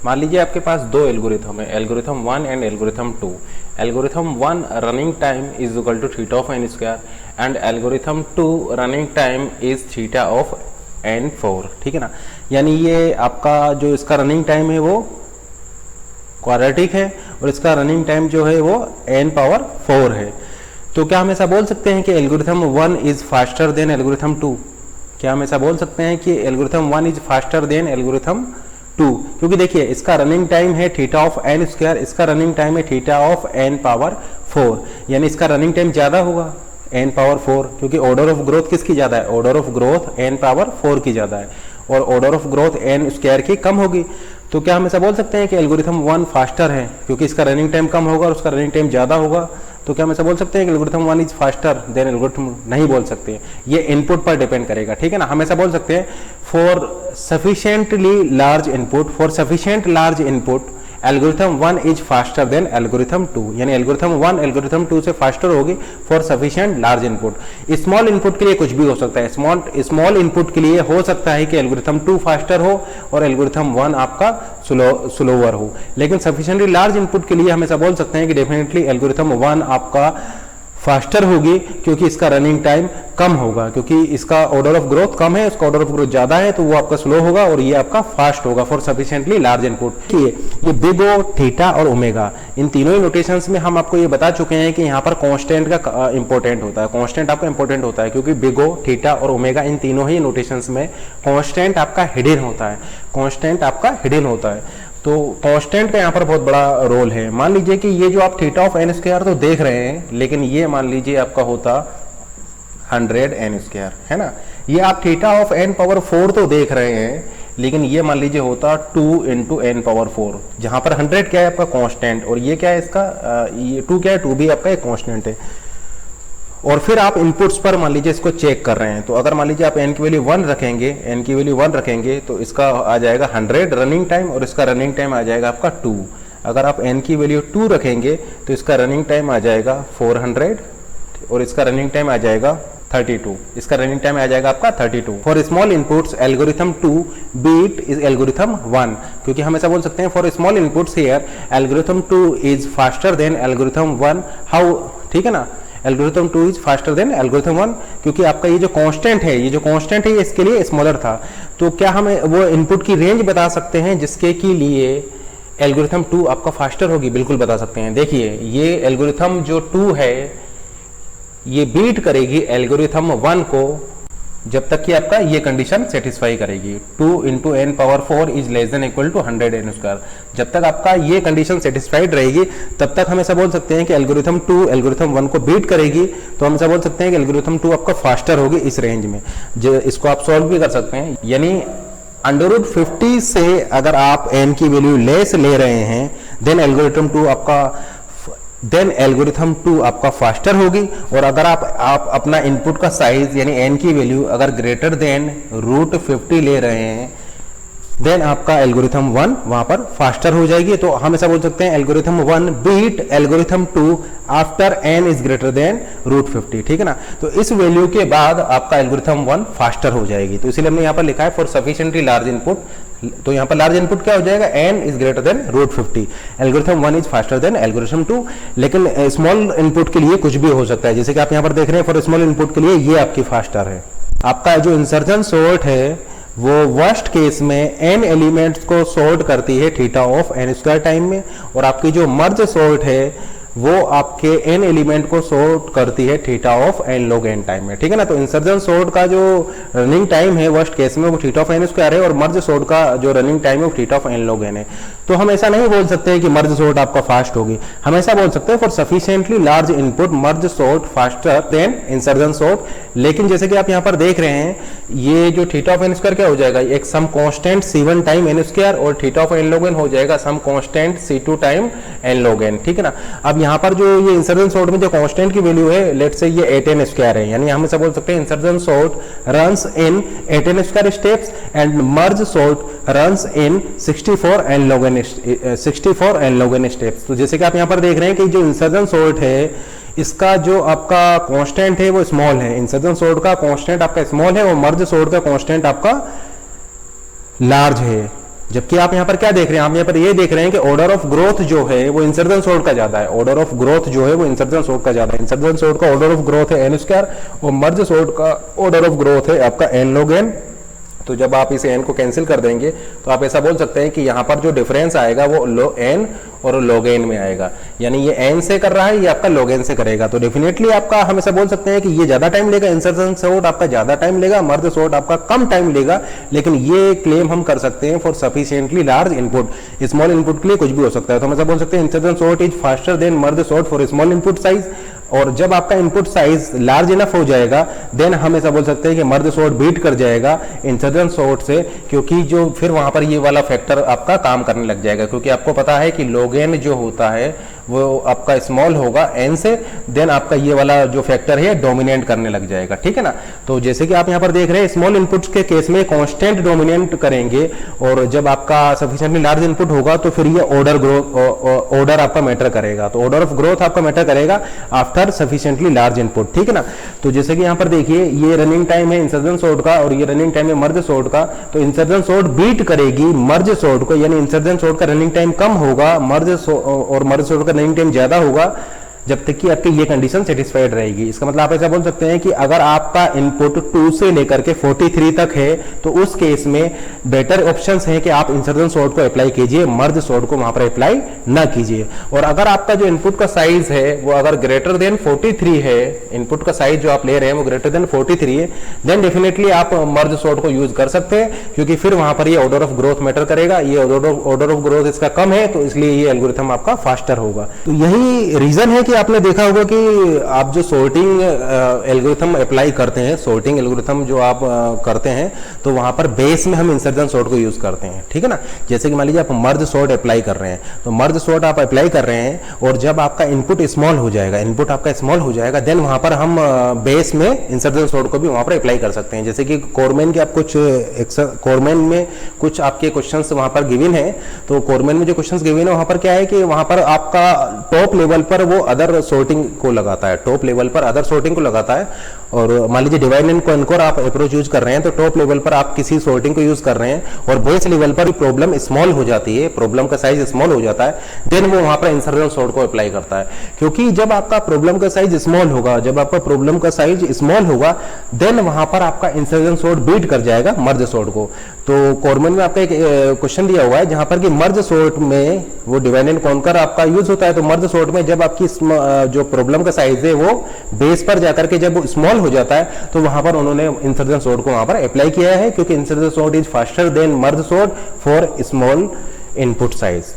मान लीजिए आपके पास दो एल्गोरिथम है, algorithm 1 and algorithm 2। Algorithm 1 running time is equal to theta of n square and algorithm 2 running time is theta of n4, ठीक है ना। यानी ये आपका जो इसका रनिंग टाइम है वो क्वाड्रेटिक है और इसका रनिंग टाइम जो है वो n पावर 4 है। तो क्या हम ऐसा बोल सकते हैं कि algorithm 1 is faster than algorithm 2? क्या हम ऐसा बोल सकते हैं कि algorithm 1 is faster than algorithm 2? क्योंकि देखिए इसका रनिंग टाइम है थीटा ऑफ n स्क्वायर, इसका रनिंग टाइम है थीटा ऑफ n पावर 4, यानी इसका रनिंग टाइम ज्यादा होगा n पावर 4, क्योंकि ऑर्डर ऑफ ग्रोथ किसकी ज्यादा है? Order of growth n power 4 की ज्यादा है और order of growth n square की कम होगी। तो क्या हम ऐसा बोल सकते हैं कि एल्गोरिथम 1 फास्टर है क्योंकि इसका रनिंग टाइम कम होगा और उसका रनिंग टाइम ज्यादा होगा? तो क्या हम ऐसा बोल सकते हैं कि algorithm 1 is faster than algorithm? नहीं बोल सकते, ये इनपुट पर डिपेंड करेगा, ठीक है ना। हम ऐसा बोल सकते हैं for sufficiently large input, for sufficient large input algorithm 1 is faster than algorithm 2, यानी एल्गोरिथम 1 एल्गोरिथम 2 से फास्टर होगी for sufficient large input. Small input के लिए कुछ भी हो सकता है, स्मॉल इनपुट के लिए हो सकता है कि एल्गोरिथम 2 फास्टर हो और एल्गोरिथम 1 आपका स्लोवर हो, लेकिन सफिशिएंटली लार्ज इनपुट के लिए हम ऐसा बोल सकते हैं कि डेफिनेटली एल्गोरिथम 1 आपका फास्टर होगी क्योंकि इसका रनिंग टाइम कम होगा, क्योंकि इसका ऑर्डर ऑफ ग्रोथ कम है, उसका ऑर्डर ऑफ ग्रोथ ज्यादा है, तो वो आपका स्लो होगा और ये आपका फास्ट होगा फॉर सफिशिएंटली लार्ज इनपुट। ये बिग ओ, थीटा और ओमेगा, इन तीनों ही नोटेशंस में हम आपको ये बता चुके हैं कि यहाँ पर कांस्टेंट का इंपॉर्टेंट होता है, कांस्टेंट आपका इंपॉर्टेंट होता है क्योंकि बिग ओ, थीटा और ओमेगा इन तीनों ही नोटेशंस में कांस्टेंट आपका हिडन होता है, कांस्टेंट आपका हिडन होता है। तो कांस्टेंट का यहाँ पर बहुत बड़ा रोल है। मान लीजिए कि ये जो आप थीटा ऑफ n स्क्वायर तो देख रहे हैं, लेकिन ये मान लीजिए आपका होता 100 n स्क्वायर, है ना। ये आप थीटा ऑफ n पावर 4 तो देख रहे हैं, लेकिन ये मान लीजिए होता 2 इंटू n पावर 4, जहां पर 100 क्या है आपका कांस्टेंट और ये क्या है इसका ये 2 क्या है, 2 भी आपका एक कांस्टेंट है। और फिर आप इनपुट्स पर मान लीजिए इसको चेक कर रहे हैं, तो अगर मान लीजिए आप n की वैल्यू 1 रखेंगे, n की वैल्यू 1 रखेंगे तो इसका आ जाएगा 100 रनिंग टाइम और इसका रनिंग टाइम आ जाएगा आपका 2। अगर आप n की वैल्यू 2 रखेंगे तो इसका रनिंग टाइम आ जाएगा 400 और इसका रनिंग टाइम आ जाएगा 32, इसका रनिंग टाइम आ जाएगा आपका 32। For small inputs algorithm 2 beat is algorithm 1, क्योंकि हम ऐसा बोल सकते हैं for small inputs here algorithm 2 is faster than algorithm 1। How, ठीक है ना, algorithm 2 is faster than algorithm 1, क्योंकि आपका ये जो कांस्टेंट है, ये इसके लिए स्मॉलर था। तो क्या हम वो इनपुट की रेंज बता सकते हैं जिसके के लिए एल्गोरिथम 2 आपका फास्टर होगी? बिल्कुल बता सकते हैं। देखिए ये एल्गोरिथम जो 2 है ये बीट करेगी एल्गोरिथम 1 को जब तक कि आपका ये कंडीशन सेटिस्फाई करेगी, 2 into n power 4 is less than equal to 100 n square. जब तक आपका ये कंडीशन सेटिस्फाइड रहेगी तब तक हम ऐसा बोल सकते हैं कि एल्गोरिथम 2 एल्गोरिथम 1 को बीट करेगी, तो हम ऐसा बोल सकते हैं कि एल्गोरिथम 2 आपका फास्टर होगी इस रेंज में। जो इसको आप सॉल्व भी कर सकते हैं, यानी √50 से अगर आप n की वैल्यू लेस ले रहे हैं देन एल्गोरिथम 2 आपका फास्टर होगी। और अगर आप अपना इनपुट का साइज यानी n की वैल्यू अगर ग्रेटर देन √50 ले रहे हैं देन आपका एल्गोरिथम 1 वहां पर फास्टर हो जाएगी। तो हम ऐसा बोल सकते हैं algorithm 1 beat algorithm 2 after n is greater than √50, ठीक है ना। तो इस वैल्यू के बाद आपका एल्गोरिथम 1 फास्टर हो जाएगी। तो इसीलिए हमने यहाँ पर लिखा है फॉर सफिशिएंटली लार्ज इनपुट, तो यहाँ पर लार्ज इनपुट क्या हो जाएगा, n is greater than √50, algorithm 1 is faster than algorithm 2। लेकिन स्मॉल इनपुट के लिए कुछ भी हो सकता है, जैसे कि आप यहाँ पर देख रहे हैं फॉर स्मॉल इनपुट के लिए ये आपकी फास्टर है। आपका जो इंसर्जन सॉर्ट है वो वर्स्ट केस में n एलिमेंट्स को सॉर्ट करती है theta of n square time में, और आपकी जो मर्ज सॉर्ट है वो आपके n एलिमेंट को सॉर्ट करती है theta of n log n time में, ठीक है ना। तो इंसर्जन सॉर्ट का जो रनिंग टाइम है वर्स्ट केस में वो थीटा ऑफ n स्क्वायर है और मर्ज सॉर्ट का जो रनिंग टाइम है वो theta of n log n है। तो हम ऐसा नहीं बोल सकते कि मर्ज सॉर्ट आपका फास्ट होगी, हम ऐसा बोल सकते हैं for sufficiently large input merge sort faster than insertion sort. लेकिन जैसे कि आप यहाँ पर देख रहे हैं ये जो थीटा ऑफ n स्क्वायर क्या हो जाएगा, एक some constant c1 time n square और theta of n log n हो जाएगा some constant c2 time n log n, ठीक है ना। अब यहाँ पर जो ये इंसर्जन सॉर्ट में जो कांस्टेंट की वैल्यू है लेट्स से ये 8n स्क्वायर है, यानी हम ऐसा बोल सकते हैं insertion sort runs in 8n square steps and merge sort runs in 64 n log n steps. तो जैसे कि आप यहाँ पर देख रहे हैं कि जो इंसर्जन सॉर्ट है इसका जो आपका कांस्टेंट है वो स्मॉल है, इंसर्जन सॉर्ट का कांस्टेंट आपका स्मॉल है और मर्ज सॉर्ट का कांस्टेंट आपका लार्ज है। जबकि आप यहाँ पर क्या देख रहे हैं, आप यहाँ पर ये देख रहे हैं कि ऑर्डर ऑफ ग्रोथ जो है वो इंसर्जन सोर्ट का ज्यादा है, ऑर्डर ऑफ ग्रोथ जो है वो इंसर्जन सोर्ट का ज्यादा है। इंसर्जन सोर्ट का ऑर्डर ऑफ ग्रोथ है n स्क्वायर और मर्ज सोर्ट का ऑर्डर ऑफ ग्रोथ है आपका n log n। तो जब आप इसे n को कैंसिल कर देंगे तो आप ऐसा बोल सकते हैं कि यहाँ पर जो डिफरेंस आएगा वो n और log n में आएगा, यानी ये n से कर रहा है, ये आपका log n से करेगा। तो डेफिनेटली आपका हम ऐसा बोल सकते हैं कि ये ज्यादा टाइम लेगा, इंसर्जन सोर्ट आपका ज्यादा टाइम लेगा, मर्ज सोर्ट आपका कम टाइम लेगा। लेकिन ये क्लेम हम कर सकते हैं for sufficiently large input, small input के लिए कुछ भी हो सकता है। तो हम ऐसा बोल सकते हैं insertion sort is faster then merge sort for small input size. और जब आपका इनपुट साइज लार्ज इनफ हो जाएगा देन हम ऐसा बोल सकते हैं कि मर्ज सोर्ट बीट कर जाएगा इंसर्जन सोर्ट से, क्योंकि जो फिर वहां पर ये वाला फैक्टर आपका काम करने लग जाएगा, क्योंकि आपको पता है कि log n जो होता है वो आपका स्मॉल होगा n से, देन आपका ये वाला जो फैक्टर है डोमिनेट करने लग जाएगा, ठीक है ना। तो जैसे कि आप यहाँ पर देख रहे हैं स्मॉल इनपुट्स के केस में कांस्टेंट डोमिनेट करेंगे, और जब आपका सफिशिएंटली लार्ज इनपुट होगा तो फिर ये ऑर्डर आपका मैटर करेगा। तो ऑर्डर ऑफ ग्रोथ आपका मैटर करेगा आफ्टर सफिशिएंटली लार्ज इनपुट, ठीक है ना। तो जैसे कि यहाँ पर देखिए ये रनिंग टाइम है इंसर्जन सोर्ट का और ये रनिंग टाइम है मर्ज सोर्ट का। तो इंसर्जन सोर्ट बीट करेगी मर्ज सोर्ट को, यानी इंसर्जन सोर्ट का रनिंग टाइम कम होगा, मर्ज सोर्ट का रनिंग टाइम ज्यादा होगा, जब तक कि आपकी ये कंडीशन सेटिस्फाइड रहेगी। इसका मतलब आप ऐसा बोल सकते हैं कि अगर आपका इनपुट 2 से लेकर के 43 तक है तो उस केस में बेटर ऑप्शंस हैं कि आप इंसर्जन सोर्ट को अप्लाई कीजिए, मर्ज सोर्ट को वहां पर अप्लाई ना कीजिए। और अगर आपका जो इनपुट का साइज है वो अगर ग्रेटर देन 43 है, इनपुट का साइज जो आप ले रहे हैं वो ग्रेटर देन 43 है, देन डेफिनेटली आप मर्ज सोर्ट को यूज कर सकते हैं, क्योंकि फिर वहां पर ये ऑर्डर ऑफ ग्रोथ मैटर करेगा। ये ऑर्डर ऑफ ग्रोथ इसका कम है तो इसलिए ये एल्गोरिथम आपका फास्टर होगा। तो यही रीजन है कि आपने देखा होगा कि आप जो सॉर्टिंग एल्गोरिथम अप्लाई करते हैं, सॉर्टिंग एल्गोरिथम जो आप करते हैं तो वहां पर बेस में हम इंसर्जन सॉर्ट को यूज करते हैं, ठीक है ना। जैसे कि मान लीजिए आप मर्ज सॉर्ट अप्लाई कर रहे हैं, तो मर्ज सॉर्ट आप अप्लाई कर रहे हैं और जब आपका इनपुट स्मॉल हो जाएगा, इनपुट आपका स्मॉल हो जाएगा, देन वहां पर हम बेस में इंसर्जन सॉर्ट को भी वहां पर अप्लाई कर सकते हैं। जैसे कि कोरमेन के आप कुछ कोरमेन में कुछ आपके क्वेश्चंस वहां पर गिवन है, तो कोरमेन में जो क्वेश्चंस गिवन है वहां पर क्या है कि वहां पर आपका टॉप लेवल पर वो अदर सॉर्टिंग को लगाता है, टॉप लेवल पर अदर सॉर्टिंग को लगाता है। और मान लीजिए डिवाइड एंड कॉनकोर आप अप्रोच यूज कर रहे हैं, तो टॉप लेवल पर आप किसी सॉर्टिंग को यूज कर रहे हैं और बेस लेवल पर प्रॉब्लम स्मॉल हो जाती है, प्रॉब्लम का साइज स्मॉल हो जाता है, देन वो वहां पर इंसर्जन सॉर्ट को अप्लाई करता है। क्योंकि जब आपका प्रॉब्लम का साइज स्मॉल होगा, जब आपका प्रॉब्लम का साइज स्मॉल होगा, देन वहां पर आपका इंसर्जन सॉर्ट बीट कर जाएगा मर्ज सॉर्ट को। तो कोरमेन में आपका एक क्वेश्चन दिया हुआ है जहां पर कि मर्ज सॉर्ट में वो डिवाइड एंड कॉनकर आपका यूज होता है, तो मर्ज सॉर्ट में जब आपकी जो प्रॉब्लम का साइज है वो बेस पर जाकर के जब स्मॉल हो जाता है तो वहां पर उन्होंने इंसर्जन सॉर्ट को वहां पर अप्लाई किया है, क्योंकि insertion sort is faster then merge sort for small input size.